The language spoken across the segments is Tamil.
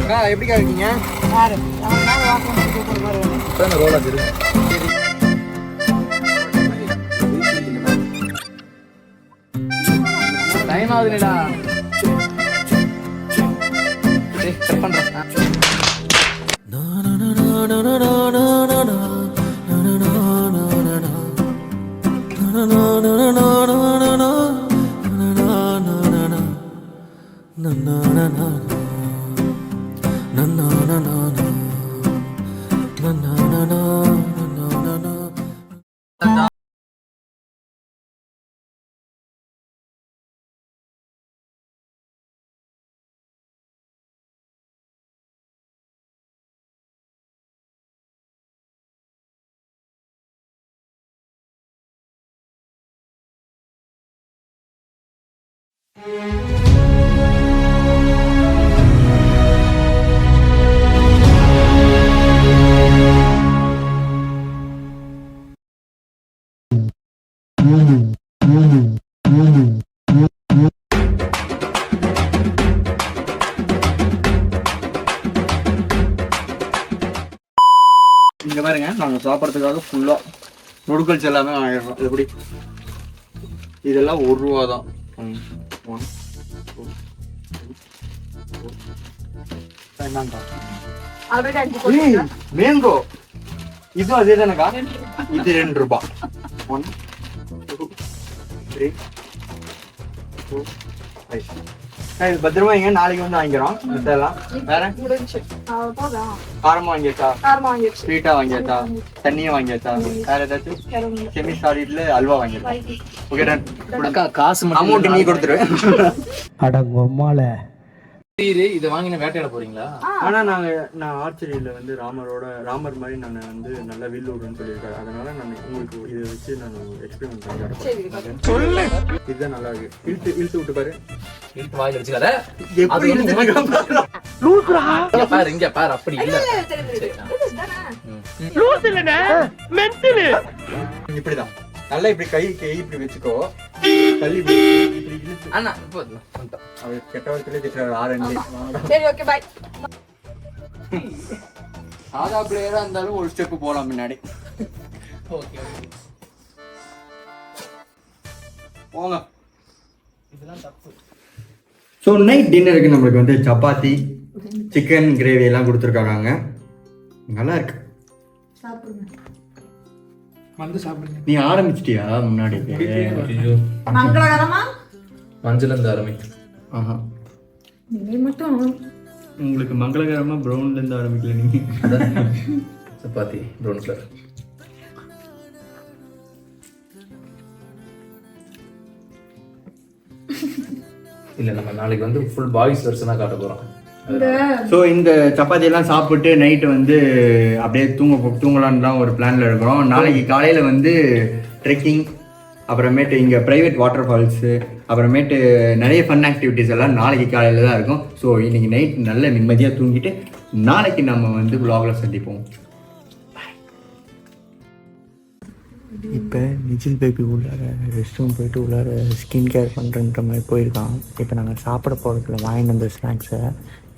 எப்படிக்கா இருக்கீங்க? டைம் ஆகுதுடா. இங்க பாருங்க, நாங்க சாப்பிட்றதுக்காக ஃபுல்லா நூடுல்ஸ் எல்லாமே வாங்கிடுறோம். எப்படி இதெல்லாம் ₹1 தான். மேங்கோ இது அதே தானக்கா? இது ₹2. 1 2 3 4 5. இது பத்திரமா இங்க நாளைக்கு வந்து வாங்கிக்கிறோம். இதெல்லாம் வேற காரமா வாங்கியாச்சா? ஸ்வீட்டா வாங்கியாச்சா? தண்ணியா வாங்கியாச்சா? வேற ஏதாச்சும் செமி சாலிட்ல அல்வா வாங்கியாச்சா? Okay done. காசு அமௌண்ட் நீ கொடுத்துரு. அட பொம்மால இது வாங்கின வேட்டையாட போறீங்களா? ஆனா நான் ஆர்ச்சரியில வந்து ராமர் மாதிரி நான் வந்து நல்லா வில் விடுறேன்னு சொல்லியிருக்காரு. அதனால நான் உங்களுக்கு இதை வச்சு நான் எக்ஸ்பெரிமெண்ட் பண்ணி சொல்லு. இதுதான் நல்லா இருக்கு. இழுத்து விட்டு பாரு. இழுத்து வாயில வச்சுக்காத. எப்படி பாரு, இங்க பாரு. அப்படி இல்ல, லூஸ் இல்லனே, மென்டல். இப்படிதான் நல்லா இப்படி கை இப்படி வச்சுக்கோ. தள்ளி இப்படி இழுத்து. அண்ணா போதும். அவர் கெட்டவர்களே திட்டுறாரு. ஆரஞ்சு. சரி, ஓகே, பை. சாதா பிளேயரா இருந்தாலும் ஒரு ஸ்டெப் போலாம் முன்னாடி. ஓகே, போங்க. இதெல்லாம் தப்பு. ஸோ நைட் டின்னருக்கு நம்மளுக்கு வந்து சப்பாத்தி, சிக்கன் கிரேவி எல்லாம் கொடுத்துருக்காங்க. நல்லா இருக்கு. வந்து சாப்பிடுங்க. நீ ஆரம்பிச்சிட்டியா முன்னாடி? மங்களகரமா மஞ்சள் இருந்து ஆரம்பிக்கும். ஆஹா, நீ மட்டும் உங்களுக்கு மங்களகரமா ப்ரௌன்ல இருந்து ஆரம்பிக்கல. நீங்க சப்பாத்தி ப்ரௌன் கலர். இல்ல, நம்ம நாளைக்கு வந்து ஃபுல் பாய்ஸ் வெர்ஷனா காட்ட போறோம். ஸோ இந்த சப்பாத்தி எல்லாம் சாப்பிட்டு நைட்டு வந்து அப்படியே தூங்கலான்னு தான் ஒரு பிளான்ல இருக்கிறோம். நாளைக்கு காலையில வந்து ட்ரெக்கிங், அப்புறமேட்டு இங்கே ப்ரைவேட் வாட்டர் ஃபால்ஸு, அப்புறமேட்டு நிறைய ஃபன் ஆக்டிவிட்டிஸ் எல்லாம் நாளைக்கு காலையில் தான் இருக்கும். ஸோ இன்னைக்கு நைட் நல்ல நிம்மதியாக தூங்கிட்டு நாளைக்கு நம்ம வந்து வ்ளாகில் சந்திப்போம். இப்போ நிஜில் பேபி உள்ளார ரெஸ்ட் ரூம் போயிட்டு உள்ளார ஸ்கின் கேர் பண்ணுறன்ற மாதிரி போயிருக்கான். இப்போ நாங்கள் சாப்பிட போகிறதுல வாங்கிட்டு வந்த ஸ்நாக்ஸை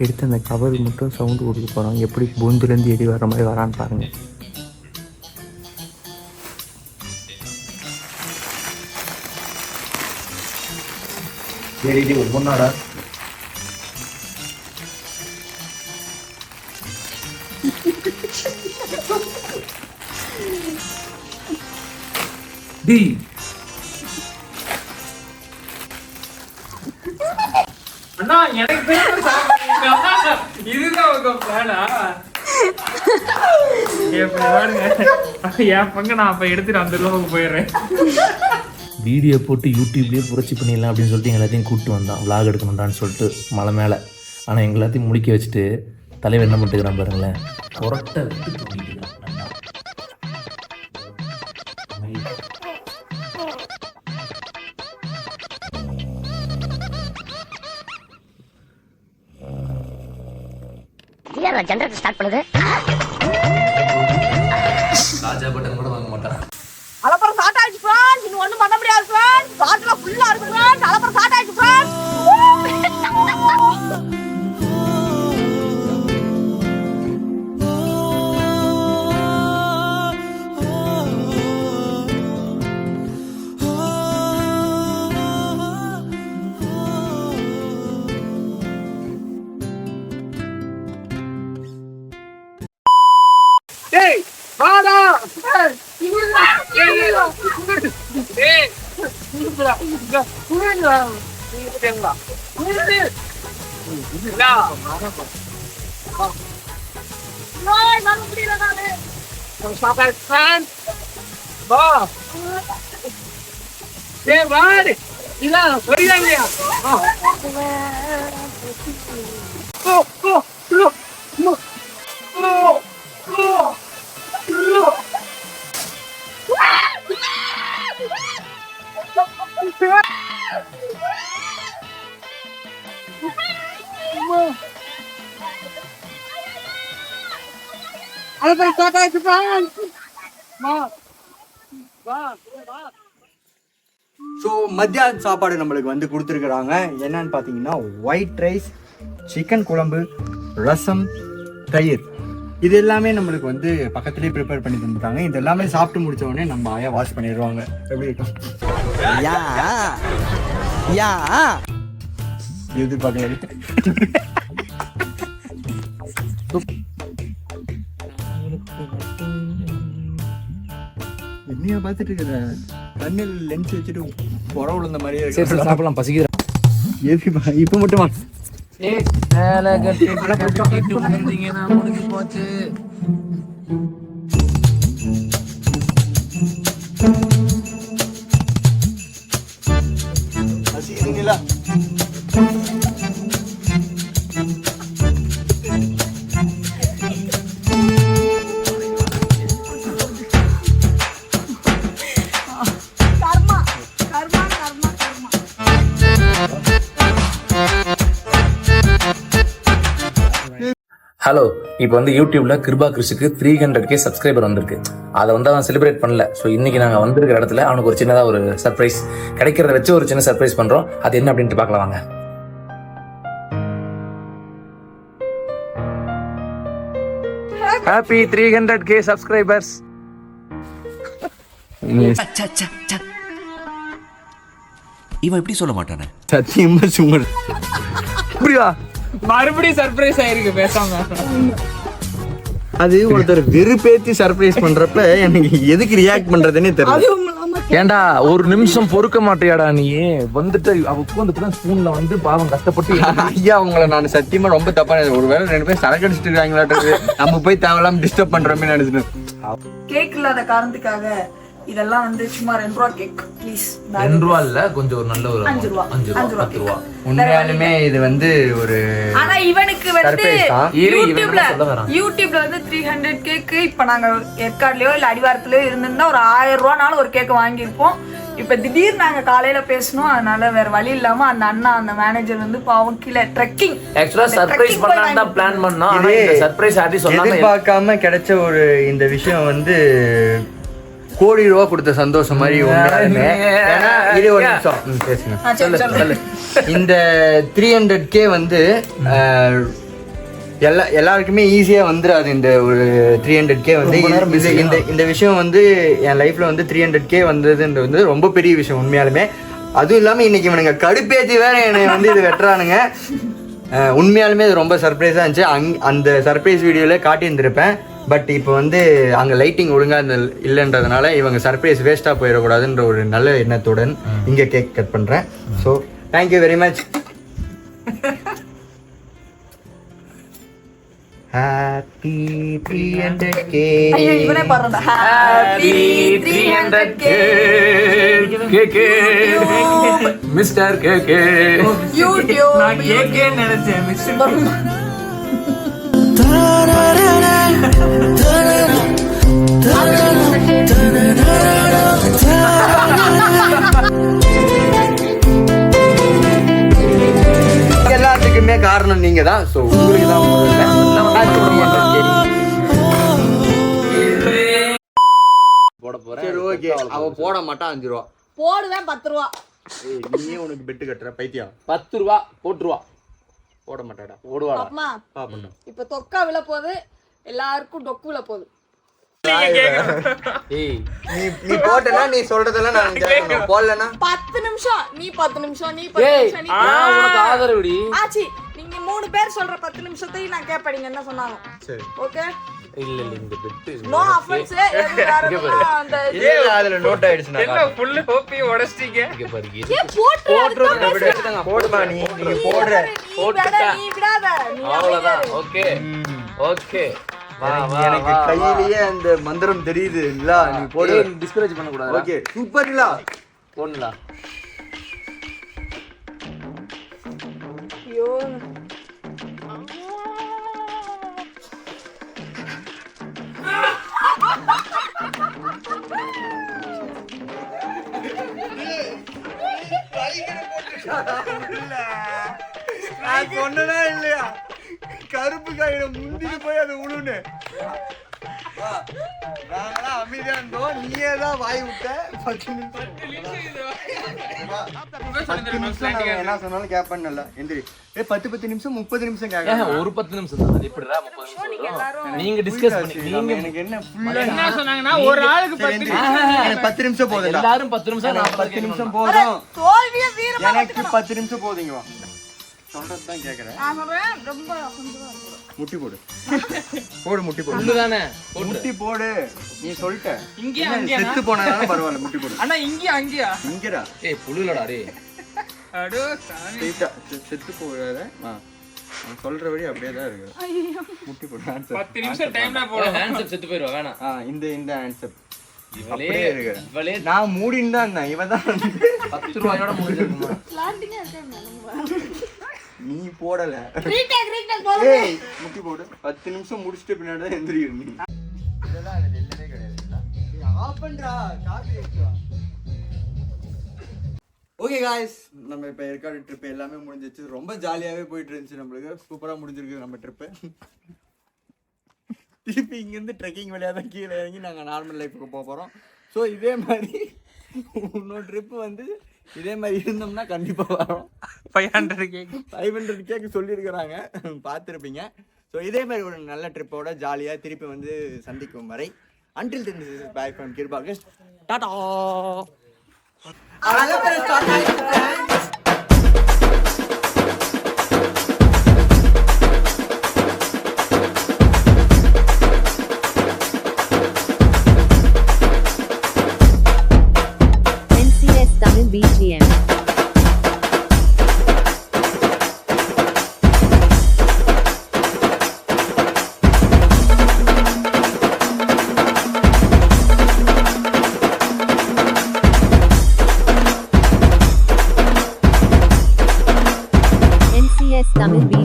எடுத்து அந்த கவர் மட்டும் சவுண்டு கொடுக்க போகிறோம். எப்படி பூந்துலேருந்து எடி வர மாதிரி வரான்னு பாருங்கள். சரி, ஒவ்வொன்னாடா. அண்ணா, எனக்கு இதுதான் உங்க பிளானா? என் பங்கு நான் அப்ப எடுத்துட்டு அந்த லோவுக்கு போயிடுறேன். வீடியோ போட்டு யூடியூப்லேயே புரட்சி பண்ணிடலாம் அப்படின்னு சொல்லிட்டு எல்லாத்தையும் கூப்பிட்டு வந்தான் விளாக் எடுக்கணும்டான்னு சொல்லிட்டு மலை மேலே. ஆனால் எங்கள் எல்லாத்தையும் முடிக்க வச்சுட்டு தலைவர் என்ன பண்ணிட்டுக்கிறான் பாருங்களேன். புரட்டை விட்டு தூங்கிட்டுக்கிறான். ஜெனரேட்டர் ஸ்டார்ட் பண்ணுது. ராஜா பட்டன் கூட வாங்க மாட்டான். அலப்பறம் ஸ்டார்ட் ஆயிடுச்சு फ्रेंड्स. இன்னும் ஒண்ணும் பண்ண முடியாது फ्रेंड्स. பாட்டில ஃபுல்லா இருக்கு फ्रेंड्स. அலப்பறம் ஸ்டார்ட் ஆயிடுச்சு फ्रेंड्स. ஸோ மத்தியான சாப்பாடு நம்மளுக்கு வந்து கொடுத்துருக்குறாங்க. என்னன்னு பார்த்தீங்கன்னா ஒயிட் ரைஸ், சிக்கன் குழம்பு, ரசம், தயிர், இது எல்லாமே நம்மளுக்கு வந்து பக்கத்துலேயே ப்ரிப்பேர் பண்ணி தந்துட்டாங்க. இது எல்லாமே சாப்பிட்டு முடிச்ச உடனே நம்ம ஆயா வாஷ் பண்ணிடுவாங்க. எப்படி இருக்கும்? இது பார்க்கல. என்னையா பார்த்துட்டு இருக்கிற? கண்ணில் லென்ஸ் வச்சுட்டு புற விழுந்த மாதிரியே இருக்கு. சாப்பிடலாம், பசிக்குது. இப்போ மட்டுமா முடிஞ்சு போச்சு. பசிக்குதுங்களா? ஹலோ, இப்போ வந்து யூடியூப்ல கிருபா கிறிஸுக்கு 300K சப்ஸ்கிரைபர் வந்திருக்கு. அதை வந்து அவன் செலிப்ரேட் பண்ணல. ஸோ இன்னைக்கு நாங்கள் வந்திருக்கிற இடத்துல அவனுக்கு ஒரு சின்னதாக ஒரு சர்ப்ரைஸ் கிடைக்கிறத வச்சு ஒரு சின்ன சர்ப்ரைஸ் பண்றோம். அது என்ன அப்படின்ட்டு பார்க்கலாம் வாங்க. Happy 300K subscribers. இவன் எப்படி சொல்ல மாட்டானே? சத்தியமா சும்மா புரியா? மறுபடியும் சர்ப்ரைஸ் ஆயிருக்கு பேசாம. அது ஒருத்தர் வெறுப்பேத்தி சர்ப்ரைஸ் பண்றப்ப எனக்கு எதுக்கு ரியாக்ட் பண்றதுன்னே தெரியல. ஏண்டா ஒரு நிமிஷம் பொறுக்க மாட்டியாடா நீ? வந்துட்டு அவ உட்காந்துட்டு ஸ்பூன்ல வந்து பாவம் கஷ்டப்பட்டு ஐயா உங்களை நான் சத்தியமா ரொம்ப தப்பா ஒருவேளை 2 பேரும் சரக்கு அடிச்சுட்டு இருக்காங்களாட்டு நம்ம போய் தேவையில்லாம டிஸ்டர்ப் பண்றோமே நினைச்சுட்டு. கேக் இல்லாத காரணத்துக்காக இதெல்லாம் வந்து சும்மா 2 ரூபா கேக் ப்ளீஸ். 2 ரூபா இல்ல, கொஞ்சம் ஒரு நல்ல ஒரு 5 ரூபா 10 ரூபா. உண்மையாலுமே இது வந்து ஒரு ஆனா இவனுக்கு வந்து யூடியூப்ல வந்து 300 கேக்கு இப்ப நாங்க ஏற்காடுலயோ இல்ல அடிவாரத்திலயோ இருந்திருந்தா ஒரு 1000 ரூபானாலும் ஒரு கேக் வாங்கியிருப்போம். இப்ப திடீர்னு நாங்க காலையில பேசணும், அதனால வேற வழி இல்லாம அந்த அண்ணா அந்த மேனேஜர் வந்து பாவம் கீழே ட்ரெக்கிங் எக்ஸ்ட்ரா சர்ப்ரைஸ் பண்ணலாம் தான் பிளான் பண்ணோம். ஆனா இந்த சர்ப்ரைஸ் ஆர்டி சொன்னாங்க எதிர்பார்க்காம கிடைச்ச ஒரு இந்த விஷயம் வந்து கோடி ரூபா கொடுத்த சந்தோஷம் மாதிரி. இது ஒரு நிமிஷம் பேசுங்க. இந்த 300K வந்து எல்லாருக்குமே ஈஸியா வந்துடாது. இந்த ஒரு 300K வந்து இந்த விஷயம் வந்து என் லைஃப்ல வந்து 300K வந்ததுன்றது வந்து ரொம்ப பெரிய விஷயம் உண்மையாலுமே. அதுவும் இல்லாம இன்னைக்கு இவனுங்க கடுப்பேத்தி வேற என்னை வந்து இது வெட்டுறானுங்க. உண்மையாலுமே இது ரொம்ப சர்ப்ரைஸா இருந்துச்சு. அந்த சர்ப்ரைஸ் வீடியோல காட்டியிருந்திருப்பேன். பட் இப்போ வந்து அங்கே லைட்டிங் ஒழுங்காக இல்லைன்றதுனால இவங்க சர்ப்ரைஸ் வேஸ்ட்டாக போயிடக்கூடாதுன்ற ஒரு நல்ல எண்ணத்துடன் இங்கே கேக் கட் பண்ணுறேன். So thank you very much. Happy 300K. இவனே பாருடா. Happy 300K mister cake YouTube. நான் கேக்கே நினைச்சேன் மிஸ்டர். எல்லாத்துக்குமே காரணம் நீங்க தான். ஸோ உங்களுக்கு தான் போட போறேன். சரி ஓகே, அவ போட மாட்டான் 5 ரூபா போடுவேன். 10 ரூபா நீயே உனக்கு பெட்டு கட்டுற பைத்தியம். 10 ரூபா போட்டுருவா. போட மாட்டாடா. போடுவாடா. அம்மா இப்ப தொக்கா விழ போகுது, எல்லாருக்கும் டொக்கு விழ போகுது. நீ போட்டனா நீ சொல்றதெல்லாம் நான் கேட்கணும். போடலனா 10 நிமிஷம் நீ 10 நிமிஷம் நீ 10 நிமிஷம் நீ. உனக்கு ஆதரவுடி. ஆச்சி நீங்க 3 பேர் சொல்ற 10 நிமிஷத்தை நான் கேட்பேன். நீங்க என்ன சொன்னாலும் சரி ஓகே. இல்ல இல்ல இந்த பெட் நோ ஆஃபென்ஸ் அந்த ஏன் அதுல நோட் ஆயிடுச்சுனா என்ன ஃபுல் ஹோப்பி உடைச்சிட்டீங்க. இங்க பாருங்க ஏன் போட்ற போடுமா நீ போடுற நீ விடாத நீ அவ்வளவுதான். ஓகே ஓகே வா வா எனக்கு கையிலேயே அந்த மந்திரம் தெரியுது இல்ல நீ போடு டிஸ்கரேஜ் பண்ண கூடாது. ஓகே சூப்பர்ல போடலாம். ஐயோ நான் சொன்னனா இல்லையா கருப்பு கையில முந்திட்டு போய் அது உழுன்னு நாங்களாம் அமைதியா இருந்தோம் நீயே தான் வாய் விட்ட 10 நிமிஷம் நான் என்ன சொன்னாலும் கேட்பேன்ல எந்திரி 10 நிமிஷம் 30 நிமிஷம் கேட்க ஒரு 10 நிமிஷம் தான். அது எப்படிடா 30 நிமிஷம் வரும்? நீங்க டிஸ்கஸ் பண்ணி நீங்க எனக்கு என்ன ஃபுல்லா என்ன சொன்னாங்கன்னா ஒரு ஆளுக்கு 10 எனக்கு 10 நிமிஷம் போதும் எல்லாரும் 10 நிமிஷம் நான் 10 நிமிஷம் போதும் தோல்விய வீரமா எனக்கு 10 நிமிஷம் போதுங்க வா சொல்றது தான் கேக்குறேன் நான் சொல்றேன் ரொம்ப கொஞ்சம் முட்டி போடு போடு முட்டி போடு உள்ளதானே முட்டி போடு நீ சொல்லிட்ட இங்கே என்ன, அங்கேயா செத்து போனாலும் பரவாயில்ல முட்டி போடு அண்ணா இங்கேயா அங்கேயா இங்கடா ஏய் புழுலடா டேய். அடோ சாமி. ஸ்ட்ரைட்டா செத்து போகாத நான் சொல்றபடி அப்படியே தான் இருக்கு முட்டி போடு answer. 10 நிமிஷம் டைம்ல போட போடு. ஹேண்ட்ஸ் செத்து போயிடுவா வேணாம். இந்த ஆன்சர் இவளே அப்படியே இருக்கு இவளே நான் மூடின்னு தான் இருந்தேன் இவன் தான் 10 ரூபாயோட முடிஞ்சிருக்குமா? ஸ்லாண்டிங்கா இருக்கேன் நீ போடல ரீடேக் ஏய் முட்டி போடு 10 நிமிஷம் முடிச்சிட்டு பின்னாடி தான் எந்திரிக்கிற நீ இதெல்லாம் எனக்கு இல்லவே கிடையாது ஆஃப் பண்றா காப்பி எடுத்து ஓகே காய்ஸ் நம்ம இப்போ ஏற்காடு ட்ரிப் எல்லாமே முடிஞ்சிச்சு ரொம்ப ஜாலியாகவே போயிட்டு இருந்துச்சு நம்மளுக்கு சூப்பராக முடிஞ்சிருக்கு நம்ம ட்ரிப்பு திருப்பி இங்கேருந்து ட்ரெக்கிங் வழியாக தான் கீழே இறங்கி நாங்கள் நார்மல் லைஃபுக்கு போக போகிறோம் ஸோ இதே மாதிரி இன்னொரு ட்ரிப்பு வந்து இதே மாதிரி இருந்தோம்னா கண்டிப்பாக வரோம் 500 கேக் 500 கேக்கு சொல்லியிருக்கிறாங்க பார்த்துருப்பீங்க ஸோ இதே மாதிரி ஒரு நல்ல ட்ரிப்போட ஜாலியாக திருப்பி வந்து சந்திக்கும் வரை until then this is bye from கிருபாகேஷ் Tata NCS Tamil BGM. NCS Tamil BGM.